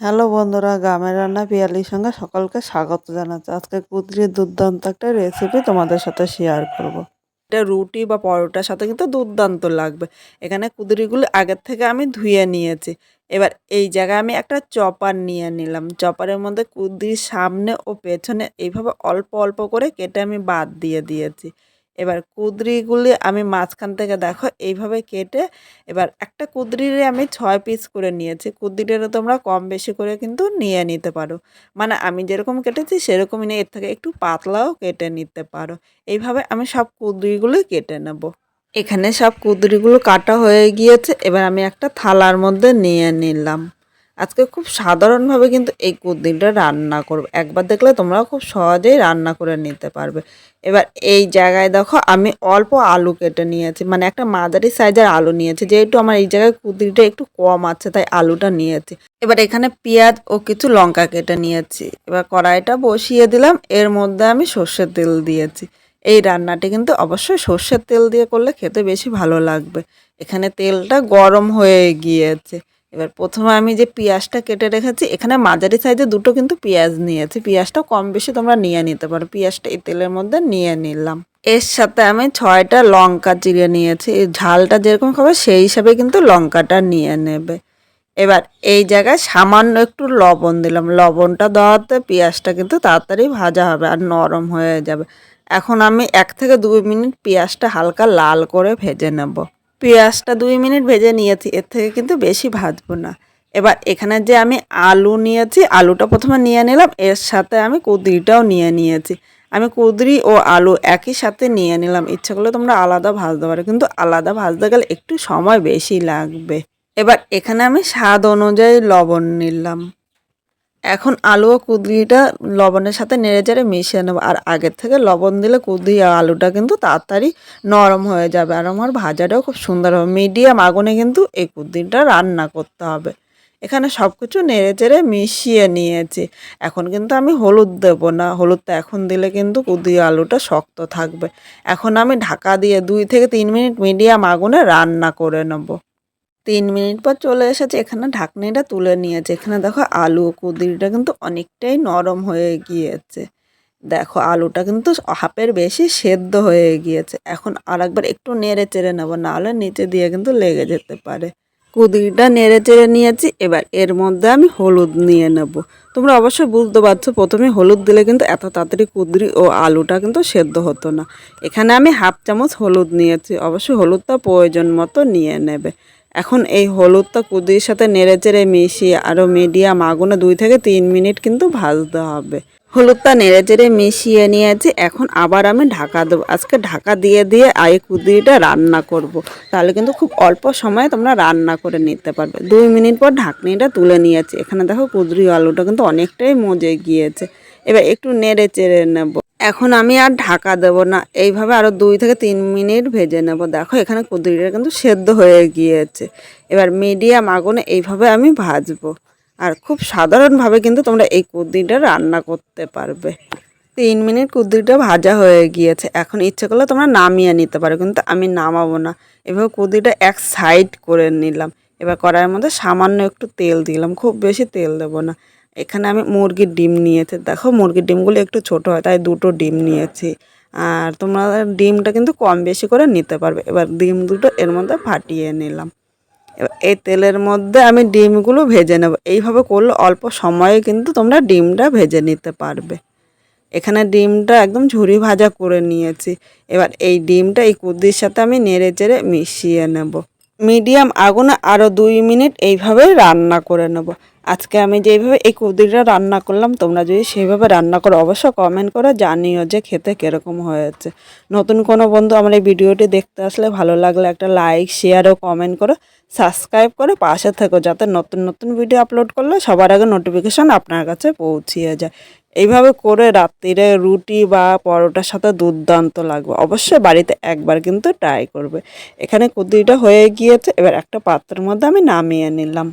Hello বন্ধুরা, গ্রামের রান্না পিয়ালির সঙ্গে সকলকে স্বাগত জানাচ্ছি। আজকে কুদরির দুর্দান্ত একটা রেসিপি তোমাদের সাথে শেয়ার করব। এটা রুটি বা পরোটার সাথে কিন্তু দুর্দান্ত লাগবে। এখানে কুদরিগুলো আগের থেকে আমি ধুয়ে নিয়েছি। এবার এই জায়গায় আমি একটা চপার নিয়ে নিলাম। চপারের মধ্যে কুদরির সামনে ও পেছনে এইভাবে অল্প অল্প করে কেটে আমি বাদ দিয়ে দিয়েছি। এবার কুদরিগুলি আমি মাঝখান থেকে দেখো এইভাবে কেটে এবার একটা কুদরিরে আমি ৬ পিস করে নিয়েছি। কুদরিটা তোমরা কম বেশি করে কিন্তু নিয়ে নিতে পারো। মানে আমি যেরকম কেটেছি সেরকমই নিয়ে এর থেকে একটু পাতলাও কেটে নিতে পারো। এইভাবে আমি সব কুদরিগুলো কেটে নেব। এখানে সব কুদরিগুলো কাটা হয়ে গিয়েছে। এবার আমি একটা থালার মধ্যে নিয়ে নিলাম। আজকে খুব সাধারণভাবে কিন্তু এই কুদরিটা রান্না করব। একবার দেখলে তোমরাও খুব সহজেই রান্না করে নিতে পারবে। এবার এই জায়গায় দেখো আমি অল্প আলু কেটে নিয়েছি, মানে একটা মাঝারি সাইজের আলু নিয়েছি, যেহেতু আমার এই জায়গায় কুদরিটা একটু কম আছে তাই আলুটা নিয়েছি। এবার এখানে পেঁয়াজ ও কিছু লঙ্কা কেটে নিয়েছি। এবার কড়াইটা বসিয়ে দিলাম, এর মধ্যে আমি সর্ষের তেল দিয়েছি। এই রান্নাটি কিন্তু অবশ্যই সর্ষের তেল দিয়ে করলে খেতে বেশি ভালো লাগবে। এখানে তেলটা গরম হয়ে গিয়েছে। এবার প্রথমে আমি যে পেঁয়াজটা কেটে রেখেছি, এখানে মাঝারি সাইজে দুটো কিন্তু পেঁয়াজ নিয়েছি। পেঁয়াজটা কম বেশি তোমরা নিয়ে নিতে পারো। পেঁয়াজটা এই তেলের মধ্যে নিয়ে নিলাম। এর সাথে আমি ৬টা লঙ্কা চিড়ে নিয়েছি। এই ঝালটা যেরকম খাবে সেই হিসাবে কিন্তু লঙ্কাটা নিয়ে নেবে। এবার এই জায়গায় সামান্য একটু লবণ দিলাম। লবণটা দেওয়াতে পেঁয়াজটা কিন্তু তাড়াতাড়ি ভাজা হবে আর নরম হয়ে যাবে। এখন আমি ১ থেকে ২ মিনিট পেঁয়াজটা হালকা লাল করে ভেজে নেব। পেঁয়াজটা ২ মিনিট ভেজে নিয়েছি, এর থেকে কিন্তু বেশি ভাজবো না। এবার এখানে যে আমি আলু নিয়েছি, আলুটা প্রথমে নিয়ে নিলাম, এর সাথে আমি কুঁদরিটাও নিয়ে নিয়েছি। আমি কুঁদরি ও আলু একই সাথে নিয়ে নিলাম। ইচ্ছা করলে তোমরা আলাদা ভাজতে পারো, কিন্তু আলাদা ভাজতে গেলে একটু সময় বেশি লাগবে। এবার এখানে আমি স্বাদ অনুযায়ী লবণ নিলাম। এখন আলু ও কুঁদরিটা লবণের সাথে নেড়েচেড়ে মিশিয়ে নেবো। আর আগের থেকে লবণ দিলে কুঁদরি আর আলুটা কিন্তু তাড়াতাড়ি নরম হয়ে যাবে আর আমার ভাজাটাও খুব সুন্দর হবে। মিডিয়াম আগুনে কিন্তু এই কুঁদরিটা রান্না করতে হবে। এখানে সব কিছু নেড়েচেড়ে মিশিয়ে নিয়েছি। এখন কিন্তু আমি হলুদ দেবো না। হলুদটা এখন দিলে কিন্তু কুঁদরি আলুটা শক্ত থাকবে। এখন আমি ঢাকা দিয়ে ২ থেকে ৩ মিনিট মিডিয়াম আগুনে রান্না করে নেবো। ৩ মিনিট পর চলে এসেছে, এখানে ঢাকনিটা তুলে নিয়েছে। এখানে দেখো আলু ও কুঁদরিটা কিন্তু অনেকটাই নরম হয়ে গিয়েছে। দেখো আলুটা কিন্তু হাফের বেশি সেদ্ধ হয়ে গিয়েছে। এখন আরেকবার একটু নেড়ে চেড়ে নেবো, নাহলে নিচে দিয়ে কিন্তু লেগে যেতে পারে। কুঁদরিটা নেড়ে চেড়ে নিয়েছি। এবার এর মধ্যে আমি হলুদ নিয়ে নেব। তোমরা অবশ্যই বুঝতে পারছো প্রথমে হলুদ দিলে কিন্তু এত তাড়াতাড়ি কুঁদরি ও আলুটা কিন্তু সেদ্ধ হতো না। এখানে আমি হাফ চামচ হলুদ নিয়েছি। অবশ্যই হলুদটা প্রয়োজন মতো নিয়ে নেবে। এখন এই হলুদটা কুঁদরির সাথে নেড়েচেড়ে মিশিয়ে আরও মিডিয়াম আগুনে ২ থেকে ৩ মিনিট কিন্তু ভাজতে হবে। হলুদটা নেড়েচেড়ে মিশিয়ে নিয়েছি। এখন আবার আমি ঢাকা দেবো। আজকে ঢাকা দিয়ে দিয়ে এই কুঁদরিটা রান্না করব। তাহলে কিন্তু খুব অল্প সময়ে তোমরা রান্না করে নিতে পারবে। ২ মিনিট পর ঢাকনিটা তুলে নিয়েছি। এখানে দেখো কুঁদরি আলুটা কিন্তু অনেকটাই মজে গিয়েছে। এবার একটু নেড়ে চেড়ে নেব। এখন আমি আর ঢাকা দেব না, এইভাবে আরও ২ থেকে ৩ মিনিট ভেজে নেব। দেখো এখানে কুঁদরিটা কিন্তু সেদ্ধ হয়ে গিয়েছে। এবার মিডিয়াম আগুনে এইভাবে আমি ভাজবো। আর খুব সাধারণভাবে কিন্তু তোমরা এই কুঁদরিটা রান্না করতে পারবে। ৩ মিনিট কুঁদরিটা ভাজা হয়ে গিয়েছে। এখন ইচ্ছে করলে তোমরা নামিয়ে নিতে পারো, কিন্তু আমি নামাবো না। এভাবে কুঁদরিটা এক সাইড করে নিলাম। এবার কড়াইয়ের মধ্যে সামান্য একটু তেল দিলাম, খুব বেশি তেল দেবো না। এখানে আমি মুরগির ডিম নিয়েছি। দেখো মুরগির ডিমগুলো একটু ছোট হয় তাই ২টো ডিম নিয়েছি। আর তোমরা ডিমটা কিন্তু কম বেশি করে নিতে পারবে। এবার ডিম দুটো এর মধ্যে ফাটিয়ে নিলাম। এবার এই তেলের মধ্যে আমি ডিমগুলো ভেজে নেব। এইভাবে করলে অল্প সময়ে কিন্তু তোমরা ডিমটা ভেজে নিতে পারবে। এখানে ডিমটা একদম ঝুরি ভাজা করে নিয়েছি। এবার এই ডিমটা এই কুঁদরির সাথে আমি নেড়ে চেড়ে মিশিয়ে নেব। মিডিয়াম আগুনে আরও ২ মিনিট এইভাবে রান্না করে নেব। আজকে আমি যেইভাবে এই কুঁদরিটা রান্না করলাম, তোমরা যদি সেইভাবে রান্না করো অবশ্যই কমেন্ট করে জানিও যে খেতে কীরকম হয়েছে। নতুন কোনো বন্ধু আমার এই ভিডিওটি দেখতে আসলে ভালো লাগলে একটা লাইক, শেয়ার ও কমেন্ট করো। সাবস্ক্রাইব করে পাশে থেকো, যাতে নতুন নতুন ভিডিও আপলোড করলে সবার আগে নোটিফিকেশান আপনার কাছে পৌঁছিয়ে যায়। এইভাবে করে রাত্রিরে রুটি বা পরোটার সাথে দুর্দান্ত লাগবে। অবশ্যই বাড়িতে একবার কিন্তু ট্রাই করবে। এখানে কুঁদরিটা হয়ে গিয়েছে। এবার একটা পাত্রের মধ্যে আমি নামিয়ে নিলাম।